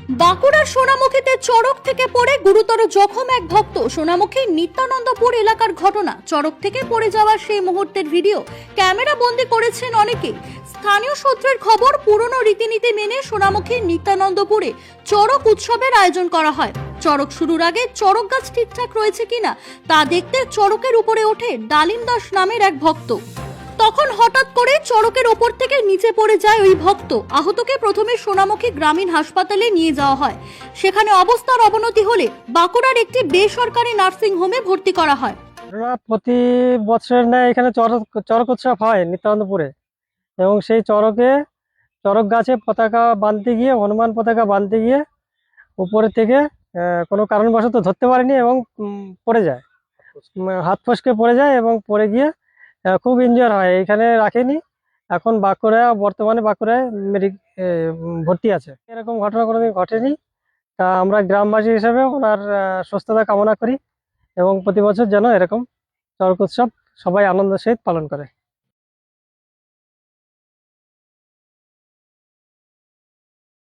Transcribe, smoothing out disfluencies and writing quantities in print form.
বাঁকুড়ার সোনামুখীতে চড়ক থেকে পড়ে গুরুতর জখম এক ভক্ত। সোনামুখী নিত্যানন্দপুর এলাকার ঘটনা। চড়ক থেকে পড়ে যাওয়ার সেই মুহূর্তের ভিডিও ক্যামেরা বন্দি করেছেন অনেকেই। স্থানীয় সূত্রের খবর, পুরনো রীতিনীতি মেনে সোনামুখীর নিত্যানন্দপুরে চড়ক উৎসবের আয়োজন করা হয়। চড়ক শুরুর আগে চড়ক গাছ ঠিকঠাক রয়েছে কিনা তা দেখতে চড়কের উপরে ওঠে ডালিম দাস নামের এক ভক্ত। তখন হঠাৎ করে চড়কের ওপর থেকে নিচে পড়ে যায় ওই ভক্ত। আহতকে প্রথমে সোনামুখী গ্রামীণ হাসপাতালে নিয়ে যাওয়া হয়। সেখানে অবস্থার অবনতি হলে বাঁকুড়ার একটি বেসরকারি নার্সিং হোমে ভর্তি করা হয়। প্রতি বছর না এখানে চড়ক চড়ক উৎসব হয় নিত্যানন্দপুরে, এবং সেই চড়ক গাছে পতাকা বাঁধতে গিয়ে, হনুমান পতাকা বাঁধতে গিয়ে উপরে থেকে কোনো কারণবশত ধরতে পারেনি এবং পড়ে যায়, হাত ফসকে পড়ে যায় এবং পড়ে গিয়ে খুব ইনজিওর হয়। এখানে রাখেনি, এখন বর্তমানে বাঁকুড়ায় ভর্তি আছে। এরকম ঘটনা কোনোদিন ঘটেনি। তা আমরা গ্রামবাসী হিসেবে ওনার সুস্থতা কামনা করি এবং প্রতি বছর যেন এরকম চড়ক উৎসব সবাই আনন্দের সহিত পালন করে।